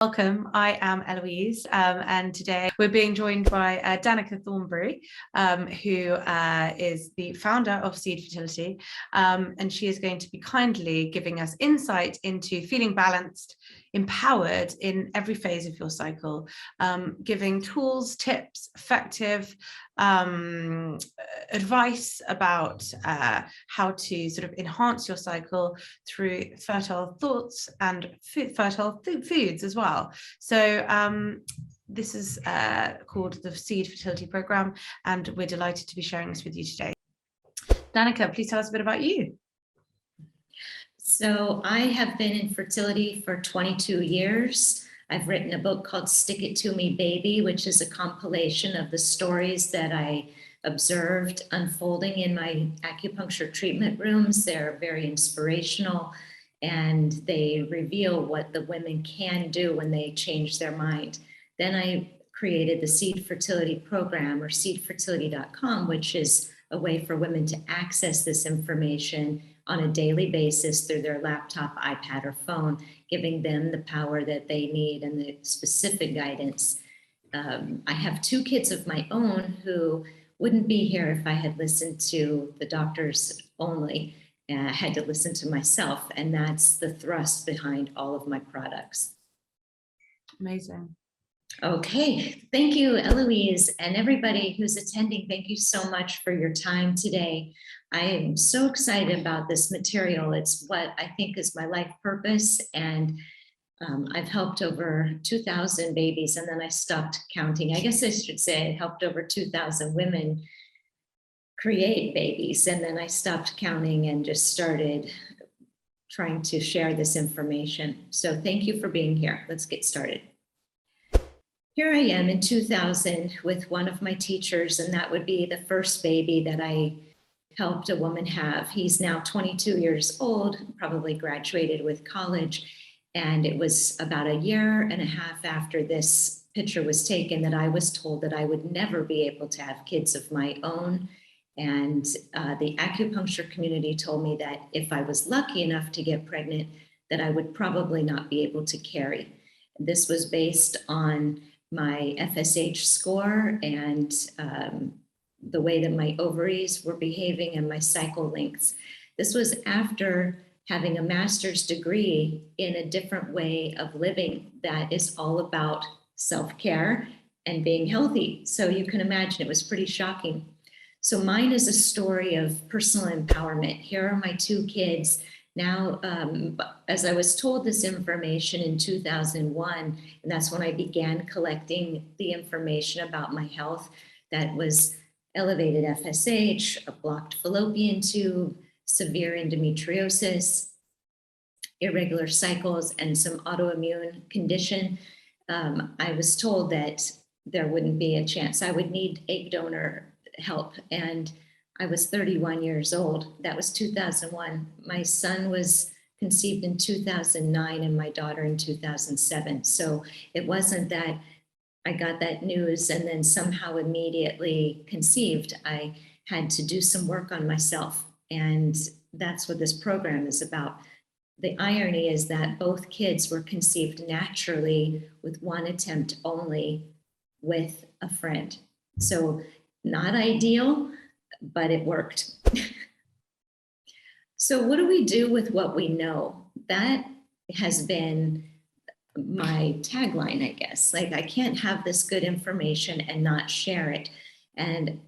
Welcome, I am Eloise, and today we're being joined by Danica Thornberry, who is the founder of Seed Fertility, and she is going to be kindly giving us insight into feeling balanced, empowered in every phase of your cycle, giving tools, tips, effective advice about how to sort of enhance your cycle through fertile thoughts and fertile foods as well. So this is called the Seed Fertility Program, and we're delighted to be sharing this with you today. Danica, please tell us a bit about you. So I have been in fertility for 22 years. I've written a book called Stick It To Me Baby, which is a compilation of the stories that I observed unfolding in my acupuncture treatment rooms. They're very inspirational, and they reveal what the women can do when they change their mind. Then I created the Seed Fertility Program, or seedfertility.com, which is a way for women to access this information on a daily basis through their laptop, iPad, or phone, giving them the power that they need and the specific guidance. I have 2 kids of my own who wouldn't be here if I had listened to the doctors only. I had to listen to myself, and that's the thrust behind all of my products. Amazing. Okay, thank you, Eloise, and everybody who's attending. Thank you so much for your time today. I am so excited about this material. It's what I think is my life purpose, and I've helped over 2,000 babies, and then I stopped counting. I guess I should say I helped over 2,000 women create babies, and then I stopped counting and just started trying to share this information. So thank you for being here. Let's get started. Here I am in 2000 with one of my teachers, and that would be the first baby that I helped a woman have. He's now 22 years old, probably graduated with college, and it was about 1.5 years after this picture was taken that I was told that I would never be able to have kids of my own. And the acupuncture community told me that if I was lucky enough to get pregnant, that I would probably not be able to carry. This was based on my FSH score and the way that my ovaries were behaving and my cycle lengths. This was after having a master's degree in a different way of living that is all about self-care and being healthy. So you can imagine it was pretty shocking. So mine is a story of personal empowerment. Here are my 2 kids. Now, as I was told this information in 2001, and that's when I began collecting the information about my health, that was elevated FSH, a blocked fallopian tube, severe endometriosis, irregular cycles, and some autoimmune condition. I was told that there wouldn't be a chance. I would need egg donor help, and I was 31 years old. That was 2001. My son was conceived in 2009 and my daughter in 2007. So it wasn't that I got that news and then somehow immediately conceived. I had to do some work on myself, and that's what this program is about. The irony is that both kids were conceived naturally with 1 attempt only with a friend. So not ideal, but it worked. So what do we do with what we know? That has been my tagline, I guess. Like, I can't have this good information and not share it. And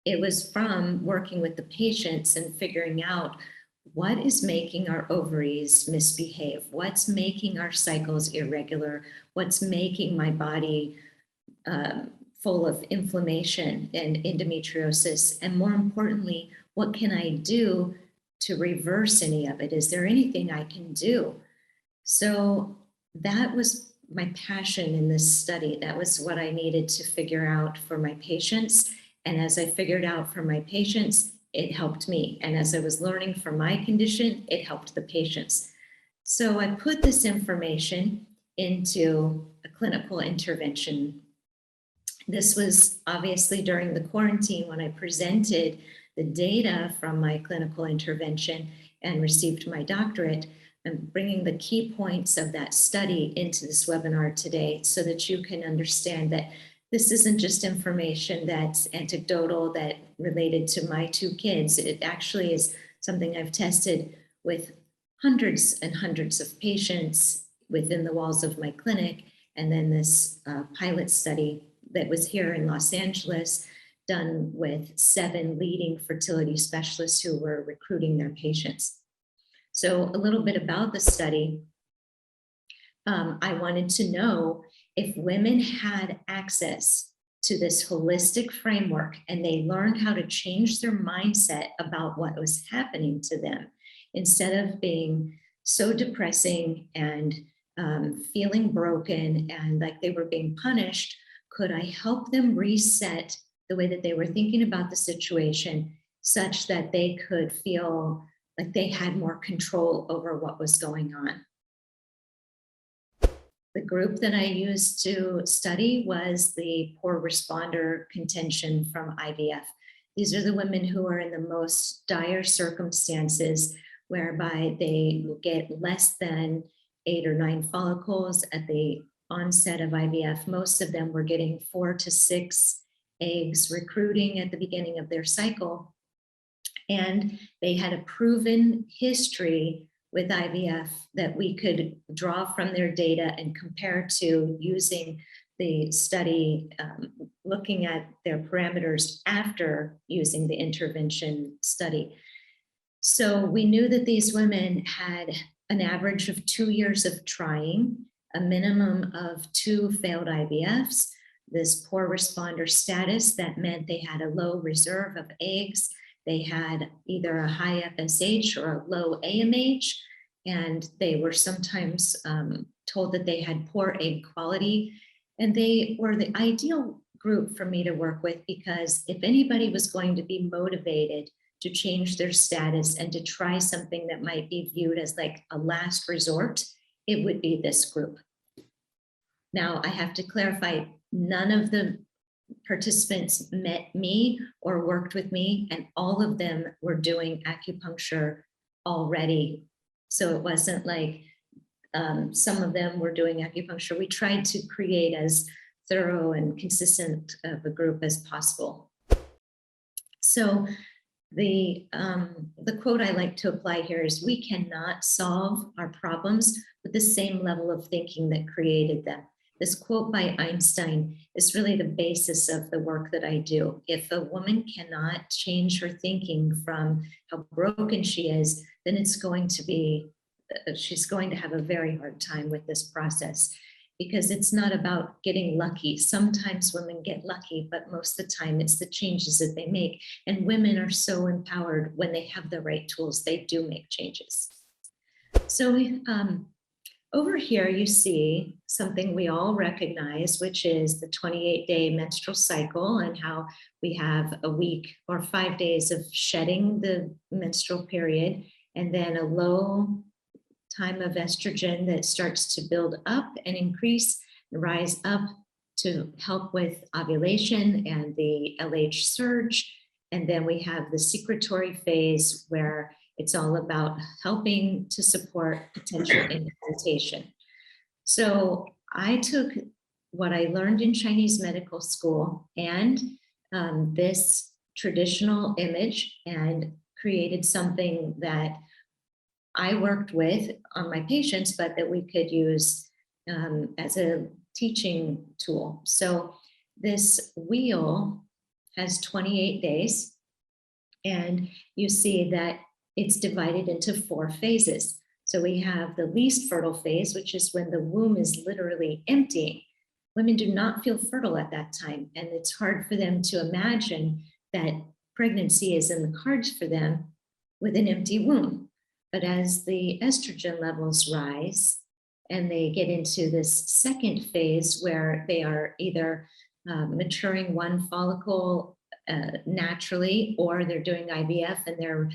it was from working with the patients and figuring out what is making our ovaries misbehave, what's making our cycles irregular, what's making my body full of inflammation and endometriosis, and more importantly, what can I do to reverse any of it? Is there anything I can do? So that was my passion in this study. That was what I needed to figure out for my patients. And as I figured out for my patients, it helped me. And as I was learning for my condition, it helped the patients. So I put this information into a clinical intervention. This was obviously during the quarantine when I presented the data from my clinical intervention and received my doctorate. I'm bringing the key points of that study into this webinar today so that you can understand that this isn't just information that's anecdotal, that related to my 2 kids. It actually is something I've tested with hundreds and hundreds of patients within the walls of my clinic. And then this pilot study that was here in Los Angeles, done with 7 leading fertility specialists who were recruiting their patients. So a little bit about the study. I wanted to know if women had access to this holistic framework and they learned how to change their mindset about what was happening to them, instead of being so depressing and feeling broken and like they were being punished, could I help them reset the way that they were thinking about the situation such that they could feel like they had more control over what was going on? The group that I used to study was the poor responder contention from IVF. These are the women who are in the most dire circumstances, whereby they will get less than 8 or 9 follicles at the onset of IVF. Most of them were getting 4 to 6 eggs recruiting at the beginning of their cycle. And they had a proven history with IVF that we could draw from their data and compare to using the study, looking at their parameters after using the intervention study. So we knew that these women had an average of 2 years of trying, a minimum of 2 failed IVFs, this poor responder status that meant they had a low reserve of eggs. They had either a high FSH or a low AMH, and they were sometimes told that they had poor egg quality. And they were the ideal group for me to work with, because if anybody was going to be motivated to change their status and to try something that might be viewed as like a last resort, it would be this group. Now, I have to clarify, none of the participants met me or worked with me, and all of them were doing acupuncture already. So it wasn't like some of them were doing acupuncture. We tried to create as thorough and consistent of a group as possible. So the quote I like to apply here is, we cannot solve our problems with the same level of thinking that created them. This quote by Einstein is really the basis of the work that I do. If a woman cannot change her thinking from how broken she is, then it's going to be, she's going to have a very hard time with this process, because it's not about getting lucky. Sometimes women get lucky, but most of the time it's the changes that they make. And women are so empowered when they have the right tools, they do make changes. So over here, you see something we all recognize, which is the 28-day menstrual cycle, and how we have a week or 5 days of shedding the menstrual period, and then a low time of estrogen that starts to build up and increase and rise up to help with ovulation and the LH surge. And then we have the secretory phase, where it's all about helping to support potential implantation. So I took what I learned in Chinese medical school and this traditional image and created something that I worked with on my patients, but that we could use as a teaching tool. So this wheel has 28 days, and you see that it's divided into 4 phases. So we have the least fertile phase, which is when the womb is literally emptying. Women do not feel fertile at that time, and it's hard for them to imagine that pregnancy is in the cards for them with an empty womb. But as the estrogen levels rise and they get into this second phase, where they are either maturing 1 follicle naturally, or they're doing IVF and they're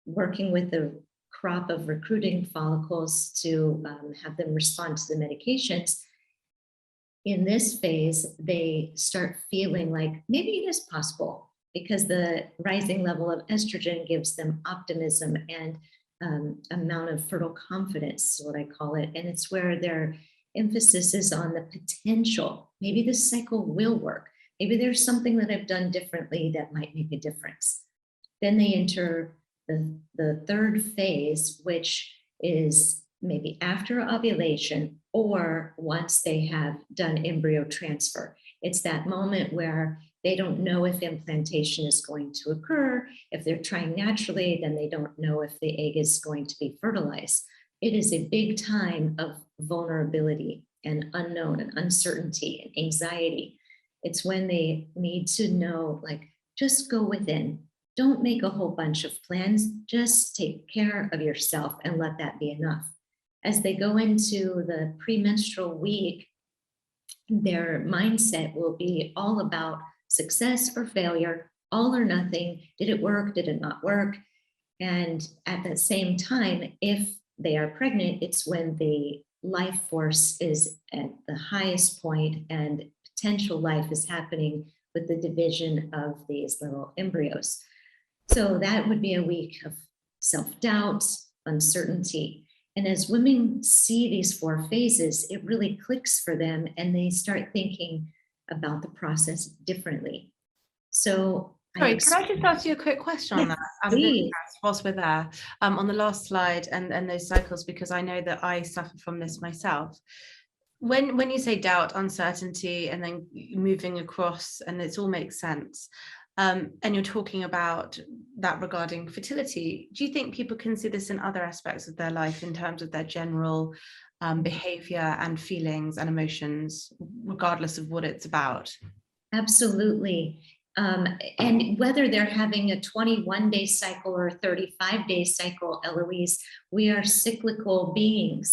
working with the crop of recruiting follicles to have them respond to the medications. In this phase, they start feeling like maybe it is possible, because the rising level of estrogen gives them optimism and amount of fertile confidence, is what I call it. And it's where their emphasis is on the potential. Maybe this cycle will work. Maybe there's something that I've done differently that might make a difference. Then they enter the third phase, which is maybe after ovulation or once they have done embryo transfer. It's that moment where they don't know if implantation is going to occur. If they're trying naturally, then they don't know if the egg is going to be fertilized. It is a big time of vulnerability and unknown and uncertainty and anxiety. It's when they need to know, like, just go within. Don't make a whole bunch of plans. Just take care of yourself and let that be enough. As they go into the premenstrual week, their mindset will be all about success or failure, all or nothing. Did it work? Did it not work? And at the same time, if they are pregnant, it's when the life force is at the highest point and potential life is happening with the division of these little embryos. So that would be a week of self-doubt, uncertainty. And as women see these 4 phases, it really clicks for them and they start thinking about the process differently. So sorry, can I just ask you a quick question on that? Please. Whilst we're there, on the last slide and those cycles, because I know that I suffer from this myself. When you say doubt, uncertainty, and then moving across, and it all makes sense, and you're talking about that regarding fertility, do you think people can see this in other aspects of their life in terms of their general behavior and feelings and emotions, regardless of what it's about? Absolutely. And whether they're having a 21-day cycle or a 35-day cycle, Eloise, we are cyclical beings.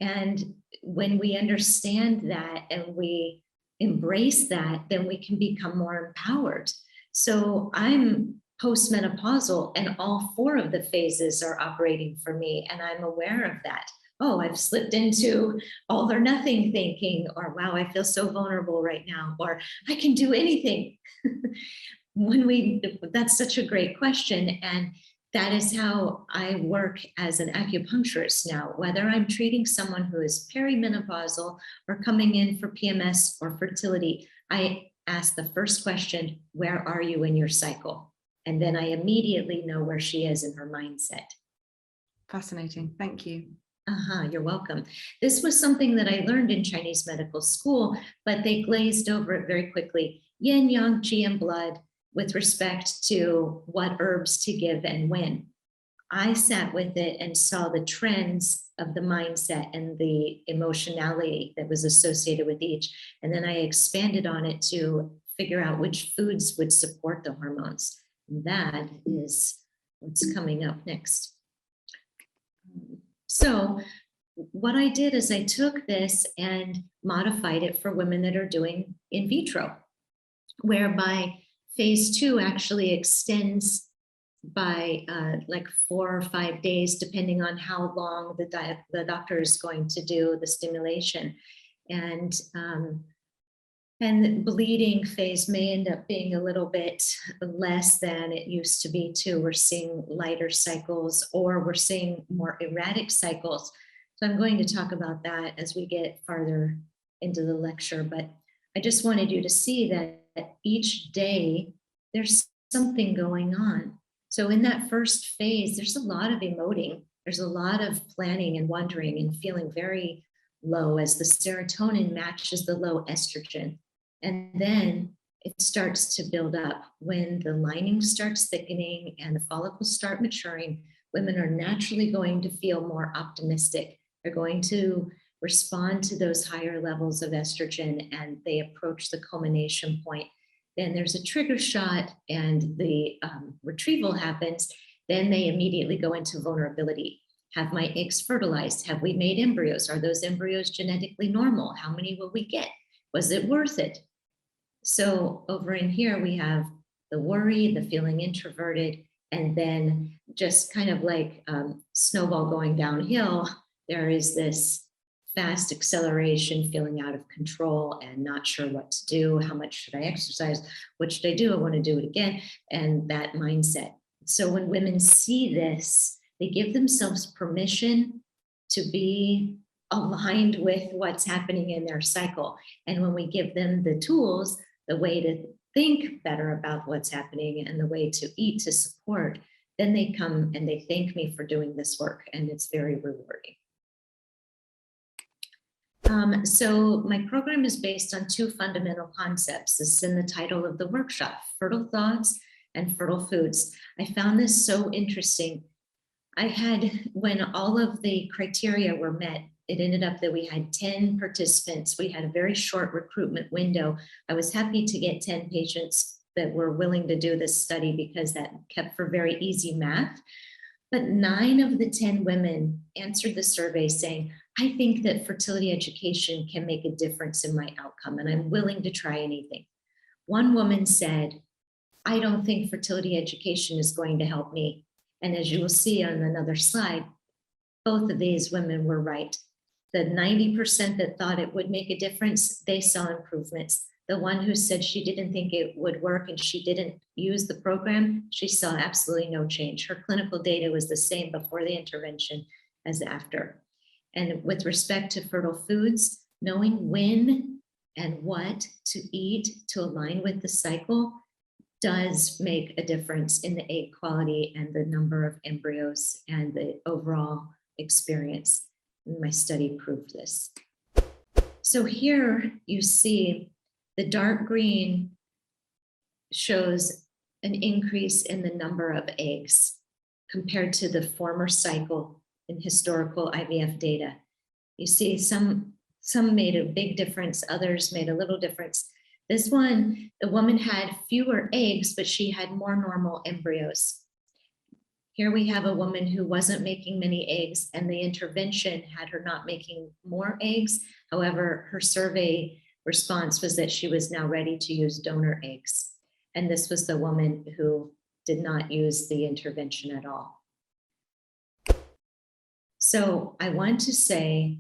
And when we understand that and we embrace that, then we can become more empowered. So I'm postmenopausal and all 4 of the phases are operating for me. And I'm aware of that. Oh, I've slipped into all or nothing thinking, or wow, I feel so vulnerable right now, or I can do anything. That's such a great question. And that is how I work as an acupuncturist now, whether I'm treating someone who is perimenopausal or coming in for PMS or fertility. I ask the first question, where are you in your cycle? And then I immediately know where she is in her mindset. Fascinating. Thank you. You're welcome. This was something that I learned in Chinese medical school, but they glazed over it very quickly. Yin, yang, qi, and blood with respect to what herbs to give and when. I sat with it and saw the trends of the mindset and the emotionality that was associated with each. And then I expanded on it to figure out which foods would support the hormones. That is what's coming up next. So what I did is I took this and modified it for women that are doing in vitro, whereby phase 2 actually extends by like 4 or 5 days, depending on how long the doctor is going to do the stimulation. And the bleeding phase may end up being a little bit less than it used to be too. We're seeing lighter cycles, or we're seeing more erratic cycles. So I'm going to talk about that as we get farther into the lecture, but I just wanted you to see that each day there's something going on. So in that first phase, there's a lot of emoting. There's a lot of planning and wondering and feeling very low as the serotonin matches the low estrogen. And then it starts to build up. When the lining starts thickening and the follicles start maturing, women are naturally going to feel more optimistic. They're going to respond to those higher levels of estrogen, and they approach the culmination point. Then there's a trigger shot and the retrieval happens. Then they immediately go into vulnerability. Have my eggs fertilized? Have we made embryos? Are those embryos genetically normal? How many will we get? Was it worth it? So over in here, we have the worry, the feeling introverted, and then just kind of like snowball going downhill, there is this fast acceleration, feeling out of control and not sure what to do. How much should I exercise? What should I do? I want to do it again. And that mindset. So when women see this, They give themselves permission to be aligned with what's happening in their cycle. And when we give them the tools, the way to think better about what's happening and the way to eat to support, then they come and they thank me for doing this work, and it's very rewarding. So my program is based on two fundamental concepts. This is in the title of the workshop, fertile thoughts and fertile foods. I found this so interesting. When all of the criteria were met, it ended up that we had 10 participants. We had a very short recruitment window. I was happy to get 10 patients that were willing to do this study because that kept for very easy math. But 9 of the 10 women answered the survey saying, I think that fertility education can make a difference in my outcome, and I'm willing to try anything. One woman said, I don't think fertility education is going to help me. And as you will see on another slide, both of these women were right. The 90% that thought it would make a difference, they saw improvements. The one who said she didn't think it would work and she didn't use the program, she saw absolutely no change. Her clinical data was the same before the intervention as after. And with respect to fertile foods, knowing when and what to eat to align with the cycle does make a difference in the egg quality and the number of embryos and the overall experience. My study proved this. So here you see the dark green shows an increase in the number of eggs compared to the former cycle in historical IVF data. You see some made a big difference, others made a little difference. This one, the woman had fewer eggs, but she had more normal embryos. Here we have a woman who wasn't making many eggs, and the intervention had her not making more eggs. However, her survey response was that she was now ready to use donor eggs. And this was the woman who did not use the intervention at all. So I want to say,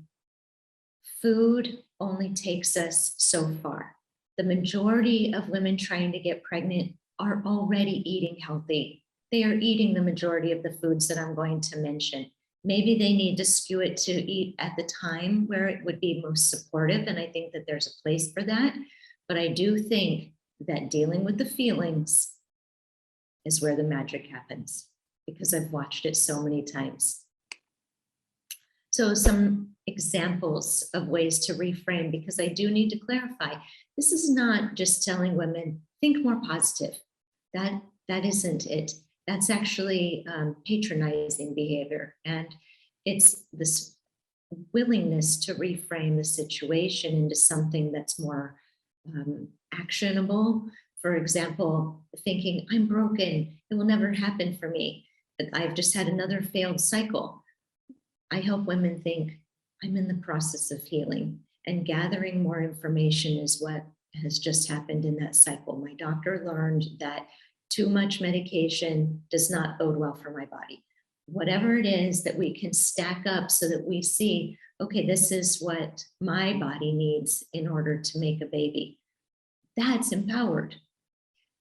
food only takes us so far. The majority of women trying to get pregnant are already eating healthy. They are eating the majority of the foods that I'm going to mention. Maybe they need to skew it to eat at the time where it would be most supportive, and I think that there's a place for that. But I do think that dealing with the feelings is where the magic happens, because I've watched it so many times. So some examples of ways to reframe, because I do need to clarify, this is not just telling women, think more positive. That isn't it. That's actually patronizing behavior. And it's this willingness to reframe the situation into something that's more actionable. For example, thinking, I'm broken, it will never happen for me. I've just had another failed cycle. I help women think, I'm in the process of healing, and gathering more information is what has just happened in that cycle. My doctor learned that too much medication does not bode well for my body. Whatever it is that we can stack up so that we see, okay, this is what my body needs in order to make a baby. That's empowered.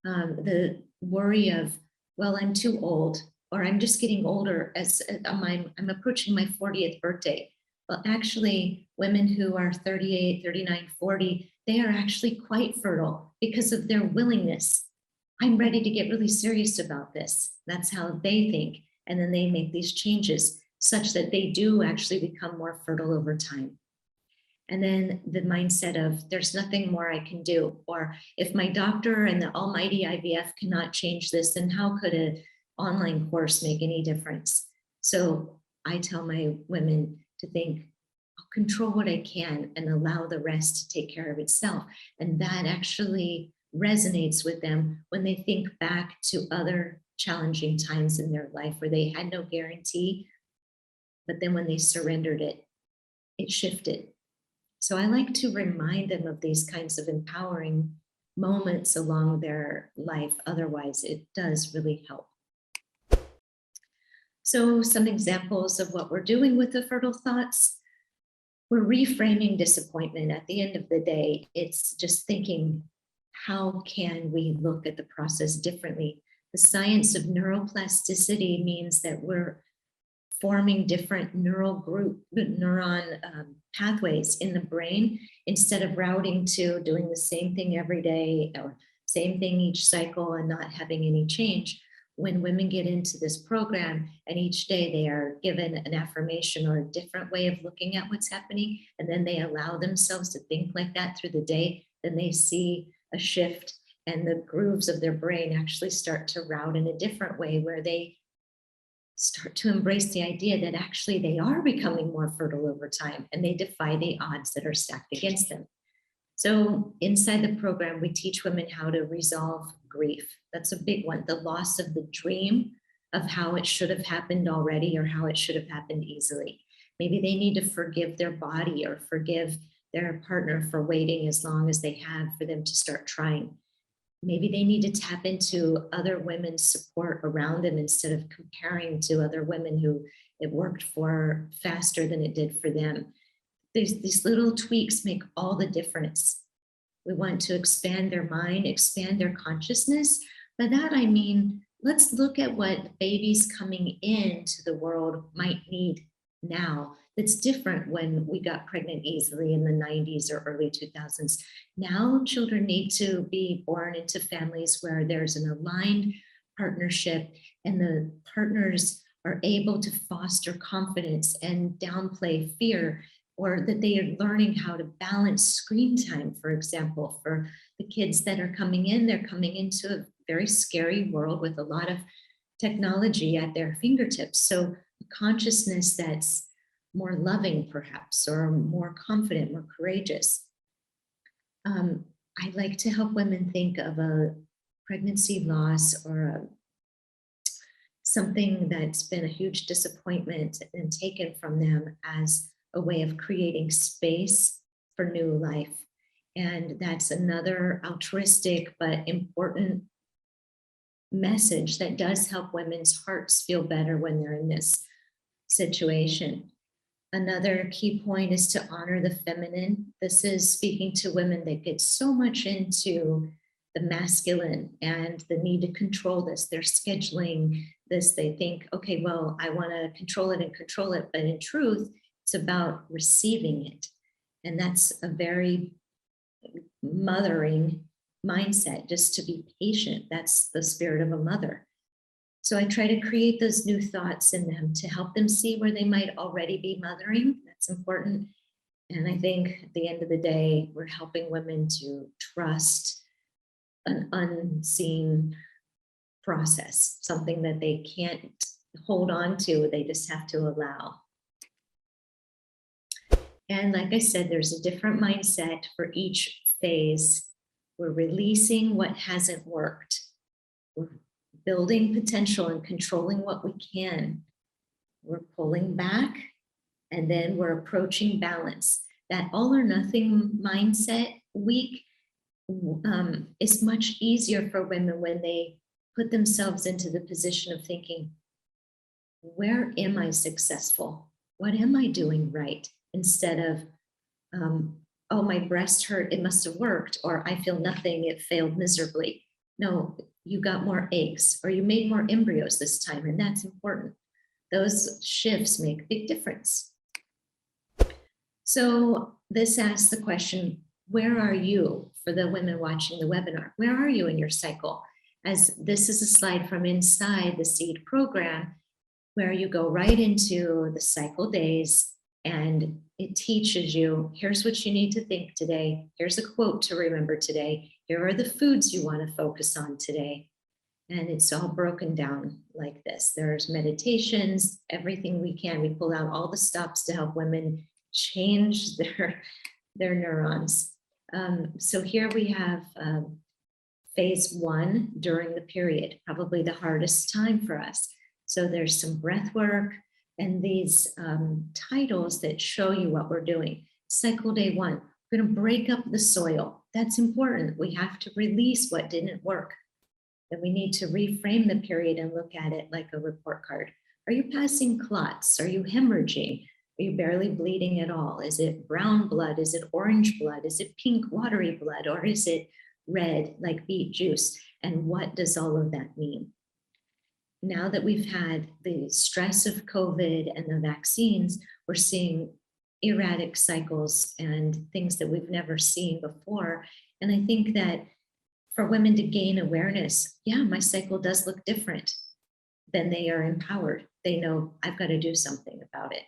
The worry of, well, I'm too old, or I'm just getting older as I'm approaching my 40th birthday. Well, actually, women who are 38, 39, 40, they are actually quite fertile because of their willingness. I'm ready to get really serious about this. That's how they think. And then they make these changes such that they do actually become more fertile over time. And then the mindset of there's nothing more I can do, or if my doctor and the almighty IVF cannot change this, then how could an online course make any difference? So I tell my women to think, I'll control what I can and allow the rest to take care of itself. And that actually resonates with them when they think back to other challenging times in their life where they had no guarantee, but then when they surrendered it, it shifted. So I like to remind them of these kinds of empowering moments along their life. Otherwise, it does really help. So some examples of what we're doing with the fertile thoughts. We're reframing disappointment. At the end of the day, it's just thinking, how can we look at the process differently? The science of neuroplasticity means that we're forming different neuron pathways in the brain instead of routing to doing the same thing every day or same thing each cycle and not having any change. When women get into this program and each day they are given an affirmation or a different way of looking at what's happening, and then they allow themselves to think like that through the day, then they see a shift and the grooves of their brain actually start to route in a different way where they start to embrace the idea that actually they are becoming more fertile over time and they defy the odds that are stacked against them. So inside the program, we teach women how to resolve grief. That's a big one, the loss of the dream of how it should have happened already or how it should have happened easily. Maybe they need to forgive their body or forgive their partner for waiting as long as they have for them to start trying. Maybe they need to tap into other women's support around them instead of comparing to other women who it worked for faster than it did for them. These little tweaks make all the difference. We want to expand their mind, expand their consciousness. By that, I mean, let's look at what babies coming into the world might need now. That's different when we got pregnant easily in the 90s or early 2000s. Now children need to be born into families where there's an aligned partnership and the partners are able to foster confidence and downplay fear, or that they are learning how to balance screen time, for example. For the kids that are coming in, they're coming into a very scary world with a lot of technology at their fingertips. So consciousness that's more loving, perhaps, or more confident, more courageous. I like to help women think of a pregnancy loss or something that's been a huge disappointment and taken from them as a way of creating space for new life. And that's another altruistic but important message that does help women's hearts feel better when they're in this situation. Another key point is to honor the feminine. This is speaking to women that get so much into the masculine and the need to control this. They're scheduling this. They think, okay, well, I want to control it and control it. But in truth, it's about receiving it. And that's a very mothering mindset, just to be patient. That's the spirit of a mother. So I try to create those new thoughts in them to help them see where they might already be mothering. That's important. And I think at the end of the day, we're helping women to trust an unseen process, something that they can't hold on to, they just have to allow. And like I said, there's a different mindset for each phase. We're releasing what hasn't worked. We're building potential and controlling what we can. We're pulling back, and then we're approaching balance. That all or nothing mindset week is much easier for women when they put themselves into the position of thinking, where am I successful? What am I doing right? Instead of, oh, my breast hurt, it must have worked, or I feel nothing, it failed miserably. No, you got more eggs, or you made more embryos this time, and that's important. Those shifts make a big difference. So this asks the question, where are you for the women watching the webinar? Where are you in your cycle? As this is a slide from inside the Seed program, where you go right into the cycle days, and it teaches you, here's what you need to think today. Here's a quote to remember today. Here are the foods you want to focus on today. And it's all broken down like this. There's meditations, everything we can. We pull out all the stops to help women change their neurons. So here we have phase 1 during the period, probably the hardest time for us. So there's some breath work and these titles that show you what we're doing. Cycle day 1, we're going to break up the soil. That's important. We have to release what didn't work. Then we need to reframe the period and look at it like a report card. Are you passing clots? Are you hemorrhaging? Are you barely bleeding at all? Is it brown blood? Is it orange blood? Is it pink watery blood? Or is it red like beet juice? And what does all of that mean? now that we've had the stress of COVID and the vaccines, we're seeing erratic cycles and things that we've never seen before. And I think that for women to gain awareness, yeah, my cycle does look different, then they are empowered. They know I've got to do something about it.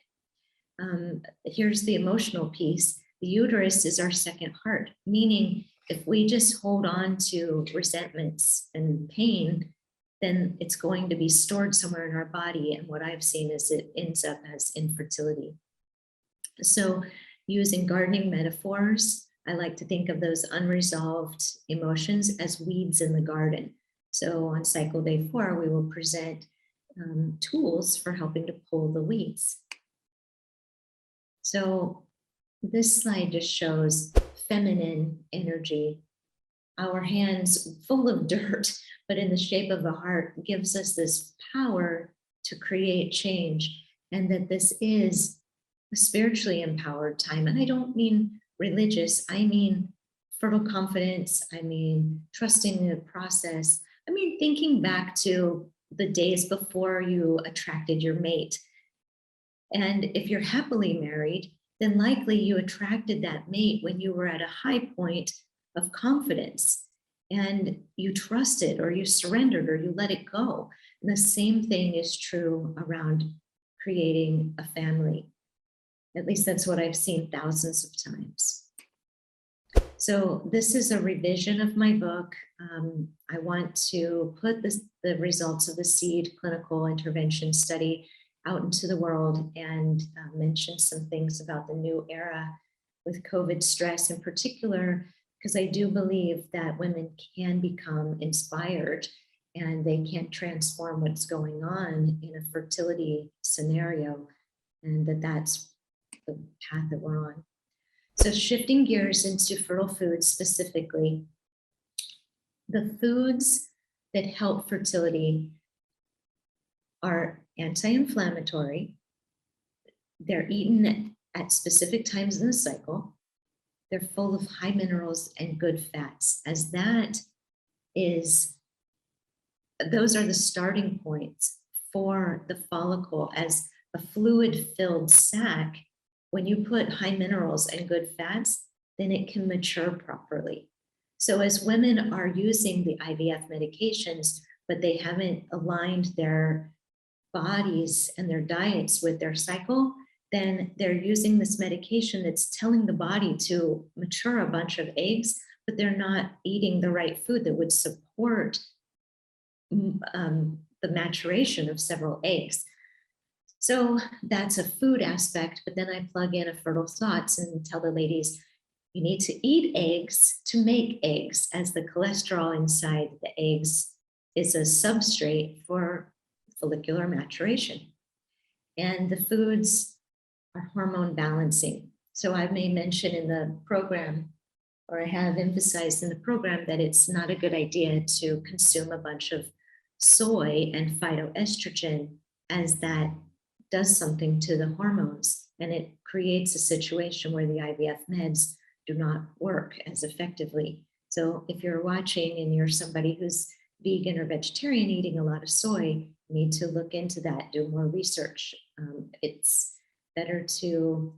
Here's the emotional piece. The uterus is our second heart, meaning if we just hold on to resentments and pain, then it's going to be stored somewhere in our body. And what I've seen is it ends up as infertility. So using gardening metaphors, I like to think of those unresolved emotions as weeds in the garden. So on cycle day 4, we will present tools for helping to pull the weeds. So this slide just shows feminine energy. Our hands full of dirt, but in the shape of a heart, gives us this power to create change, and that this is a spiritually empowered time. And I don't mean religious, I mean fertile confidence, I mean trusting the process, I mean thinking back to the days before you attracted your mate. And if you're happily married, then likely you attracted that mate when you were at a high point of confidence and you trusted or you surrendered or you let it go. And the same thing is true around creating a family. At least that's what I've seen thousands of times. So this is a revision of my book. I want to put the results of the SEED clinical intervention study out into the world and mention some things about the new era with COVID stress in particular, because I do believe that women can become inspired and they can transform what's going on in a fertility scenario, and that's the path that we're on. So shifting gears into fertile foods specifically, the foods that help fertility are anti-inflammatory. They're eaten at specific times in the cycle. They're full of high minerals and good fats, as those are the starting points for the follicle as a fluid-filled sac. When you put high minerals and good fats, then it can mature properly. So as women are using the IVF medications, but they haven't aligned their bodies and their diets with their cycle, then they're using this medication that's telling the body to mature a bunch of eggs, but they're not eating the right food that would support the maturation of several eggs. So that's a food aspect, but then I plug in a fertile thoughts and tell the ladies, you need to eat eggs to make eggs, as the cholesterol inside the eggs is a substrate for follicular maturation. And the foods are hormone balancing. So I may mention in the program, or I have emphasized in the program, that it's not a good idea to consume a bunch of soy and phytoestrogen, as that does something to the hormones, and it creates a situation where the IVF meds do not work as effectively. So if you're watching and you're somebody who's vegan or vegetarian eating a lot of soy, you need to look into that, do more research. It's better to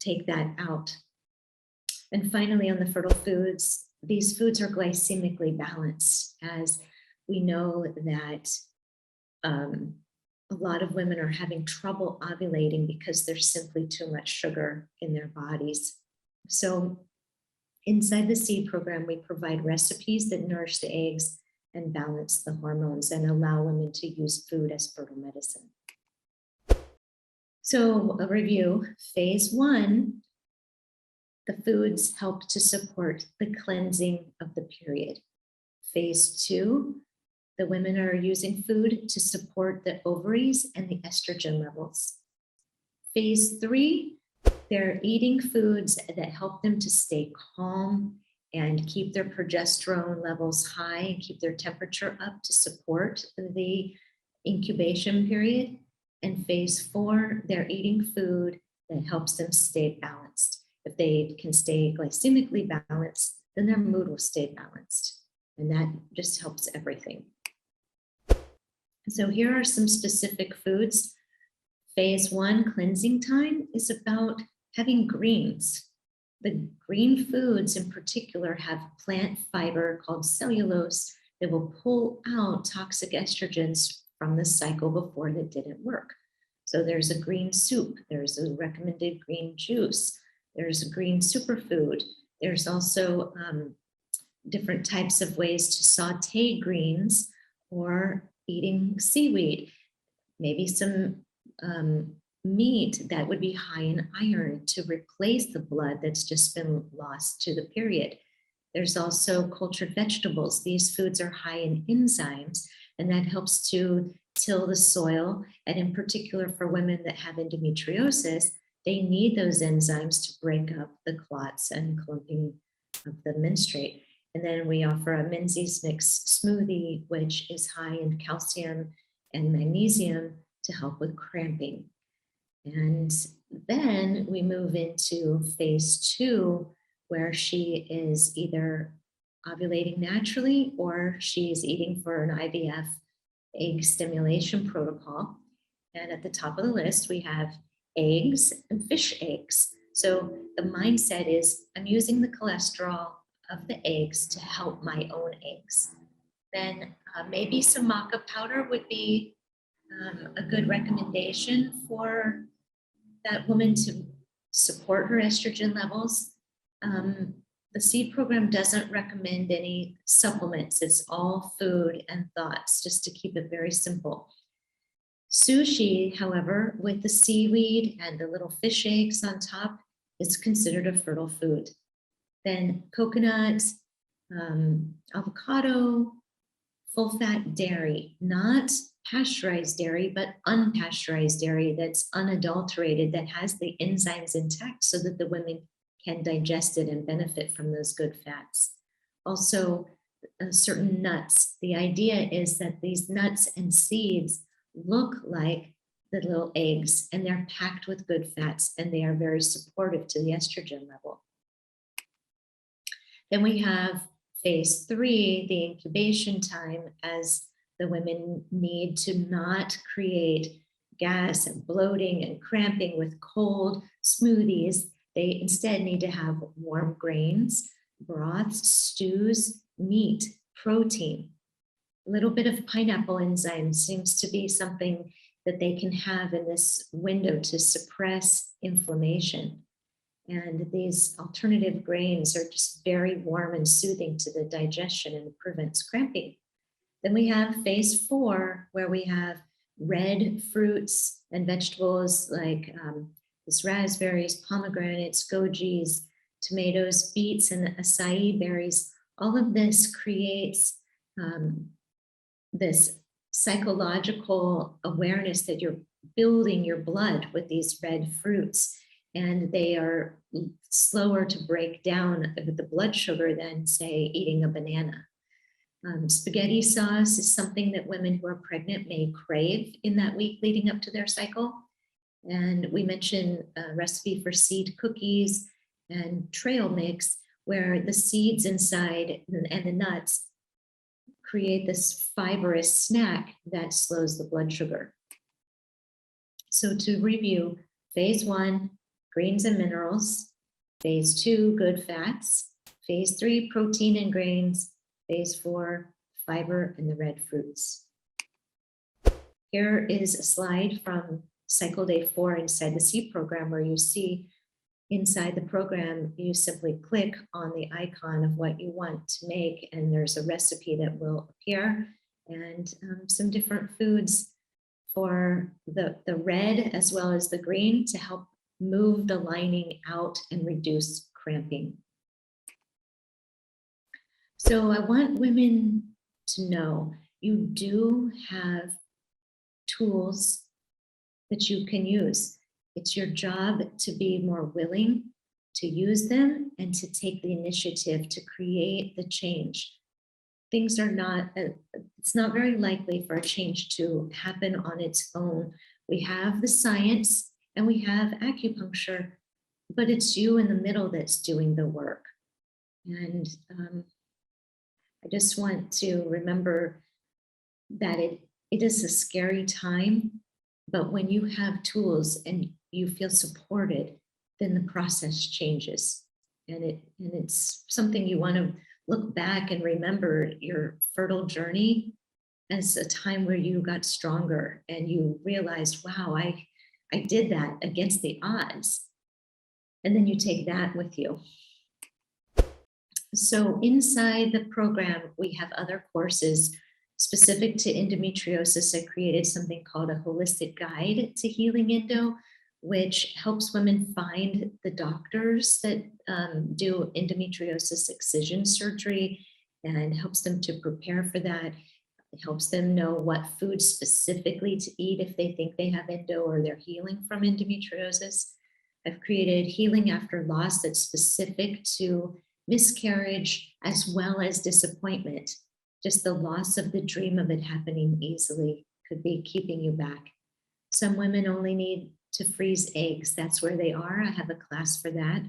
take that out. And finally, on the fertile foods, these foods are glycemically balanced, as we know that a lot of women are having trouble ovulating because there's simply too much sugar in their bodies. So inside the SEED program, we provide recipes that nourish the eggs and balance the hormones and allow women to use food as fertile medicine. So a review, phase 1, the foods help to support the cleansing of the period. Phase 2, the women are using food to support the ovaries and the estrogen levels. Phase 3, they're eating foods that help them to stay calm and keep their progesterone levels high and keep their temperature up to support the incubation period. And phase 4, they're eating food that helps them stay balanced. If they can stay glycemically balanced, then their mood will stay balanced. And that just helps everything. So here are some specific foods. Phase 1 cleansing time is about having greens. The green foods in particular have plant fiber called cellulose that will pull out toxic estrogens from the cycle before that didn't work. So there's a green soup, there's a recommended green juice, there's a green superfood. There's also different types of ways to saute greens or eating seaweed, maybe some meat that would be high in iron to replace the blood that's just been lost to the period. There's also cultured vegetables. These foods are high in enzymes, and that helps to till the soil. And in particular for women that have endometriosis, they need those enzymes to break up the clots and clumping of the menstruate. And then we offer a Menzies mix smoothie, which is high in calcium and magnesium to help with cramping. And then we move into phase 2, where she is either ovulating naturally or she's eating for an IVF egg stimulation protocol. And at the top of the list, we have eggs and fish eggs. So the mindset is, I'm using the cholesterol of the eggs to help my own eggs. Then maybe some maca powder would be a good recommendation for that woman to support her estrogen levels. The Seed program doesn't recommend any supplements. It's all food and thoughts, just to keep it very simple. Sushi, however, with the seaweed and the little fish eggs on top, is considered a fertile food. Then coconut, avocado, full fat dairy, not pasteurized dairy, but unpasteurized dairy that's unadulterated, that has the enzymes intact so that the women can digest it and benefit from those good fats. Also, certain nuts. The idea is that these nuts and seeds look like the little eggs, and they're packed with good fats, and they are very supportive to the estrogen level. Then we have phase 3, the incubation time, as the women need to not create gas and bloating and cramping with cold smoothies. They instead need to have warm grains, broths, stews, meat, protein. A little bit of pineapple enzyme seems to be something that they can have in this window to suppress inflammation. And these alternative grains are just very warm and soothing to the digestion and prevents cramping. Then we have phase 4, where we have red fruits and vegetables like these raspberries, pomegranates, gojis, tomatoes, beets, and acai berries. All of this creates this psychological awareness that you're building your blood with these red fruits, and they are slower to break down with the blood sugar than, say, eating a banana. Spaghetti sauce is something that women who are pregnant may crave in that week leading up to their cycle. And we mentioned a recipe for seed cookies and trail mix, where the seeds inside and the nuts create this fibrous snack that slows the blood sugar. So to review, phase 1, greens and minerals. Phase 2, good fats. Phase 3, protein and grains. Phase 4, fiber and the red fruits. Here is a slide from cycle day 4 inside the Seed program, where you see inside the program, you simply click on the icon of what you want to make, and there's a recipe that will appear, and some different foods for the red as well as the green to help move the lining out and reduce cramping. So I want women to know you do have tools that you can use. It's your job to be more willing to use them and to take the initiative to create the change. Things are not, it's not very likely for a change to happen on its own. We have the science and we have acupuncture, but it's you in the middle that's doing the work. And I just want to remember that it is a scary time, but when you have tools and you feel supported, then the process changes. And it's something you want to look back and remember your fertile journey as a time where you got stronger and you realized, wow, I did that against the odds. And then you take that with you. So inside the program, we have other courses specific to endometriosis. I created something called a holistic guide to healing endo, which helps women find the doctors that do endometriosis excision surgery and helps them to prepare for that. It helps them know what food specifically to eat if they think they have endo or they're healing from endometriosis. I've created healing after loss that's specific to miscarriage as well as disappointment. Just the loss of the dream of it happening easily could be keeping you back. Some women only need to freeze eggs. That's where they are. I have a class for that.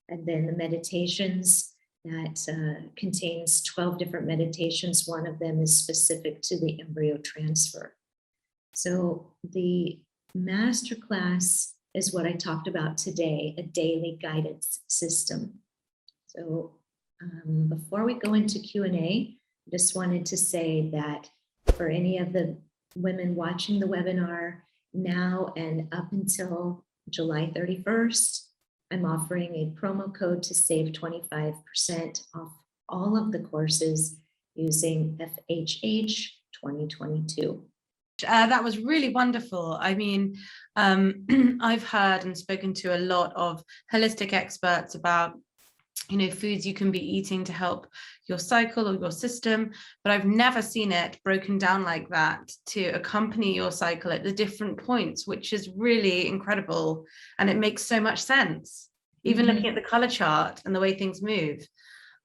And then the meditations that contains 12 different meditations. One of them is specific to the embryo transfer. So the masterclass is what I talked about today, a daily guidance system. So before we go into Q&A, I just wanted to say that for any of the women watching the webinar now and up until July 31st, I'm offering a promo code to save 25% off all of the courses using FHH 2022. That was really wonderful. I mean, I've heard and spoken to a lot of holistic experts about, foods you can be eating to help your cycle or your system, but I've never seen it broken down like that to accompany your cycle at the different points, which is really incredible. And it makes so much sense, even looking at the color chart and the way things move.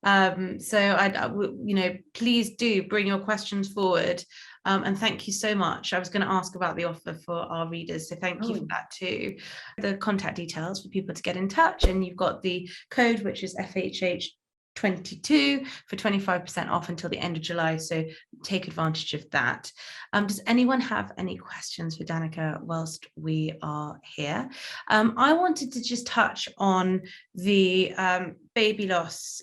So please do bring your questions forward. And thank you so much. I was going to ask about the offer for our readers, so thank you for that too. The contact details for people to get in touch, and you've got the code, which is FHH22 for 25% off until the end of July, so take advantage of that. Does anyone have any questions for Danica whilst we are here? I wanted to just touch on the baby loss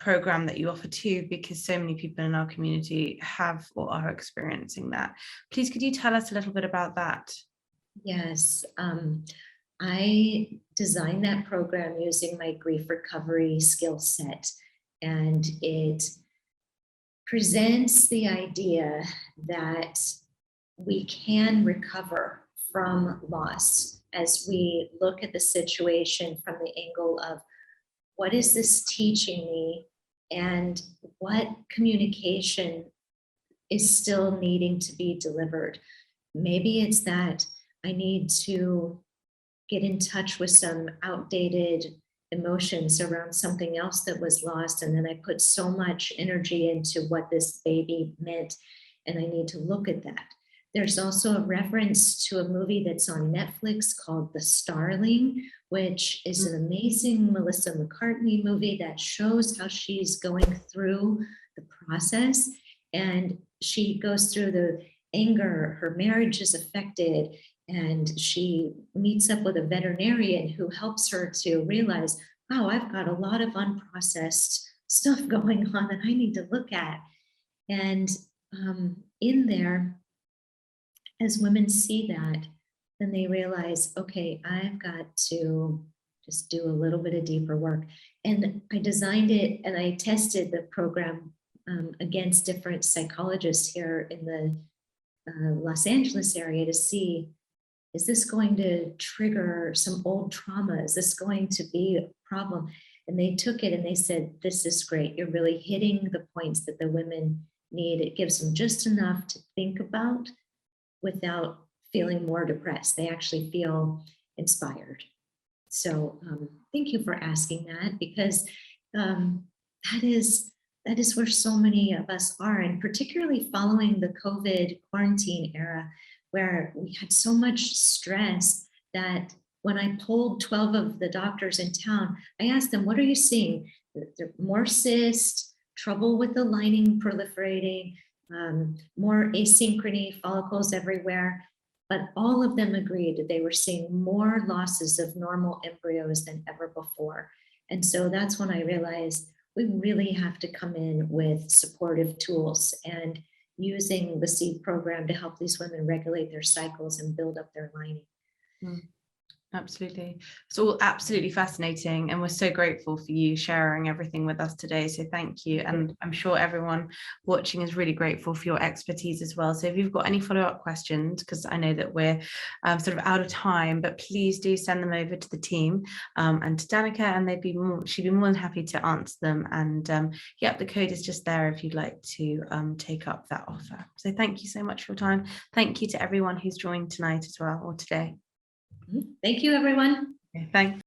program that you offer too, because so many people in our community have or are experiencing that. Please, could you tell us a little bit about that? Yes, I designed that program using my grief recovery skill set, and it presents the idea that we can recover from loss as we look at the situation from the angle of what is this teaching me and what communication is still needing to be delivered. Maybe it's that I need to get in touch with some outdated emotions around something else that was lost, and then I put so much energy into what this baby meant, and I need to look at that. There's also a reference to a movie that's on Netflix called The Starling, which is an amazing Melissa McCartney movie that shows how she's going through the process. And she goes through the anger, her marriage is affected, and she meets up with a veterinarian who helps her to realize, wow, I've got a lot of unprocessed stuff going on that I need to look at. And in there, as women see that, then they realize, okay, I've got to just do a little bit of deeper work. And I designed it and I tested the program against different psychologists here in the Los Angeles area to see, is this going to trigger some old trauma? Is this going to be a problem? And they took it and they said, this is great. You're really hitting the points that the women need. It gives them just enough to think about without feeling more depressed. They actually feel inspired. So thank you for asking that, because that is where so many of us are, and particularly following the COVID quarantine era, where we had so much stress that when I polled 12 of the doctors in town, I asked them, what are you seeing? More cysts, trouble with the lining proliferating, more asynchrony, follicles everywhere. But all of them agreed that they were seeing more losses of normal embryos than ever before. And so that's when I realized we really have to come in with supportive tools and using the Seed program to help these women regulate their cycles and build up their lining. Absolutely. It's all absolutely fascinating, and we're so grateful for you sharing everything with us today. So thank you. And I'm sure everyone watching is really grateful for your expertise as well. So if you've got any follow-up questions, because I know that we're sort of out of time, but please do send them over to the team and to Danica, and she'd be more than happy to answer them. And yep, the code is just there if you'd like to take up that offer. So thank you so much for your time. Thank you to everyone who's joined tonight as well, or today. Thank you, everyone. Okay, thanks.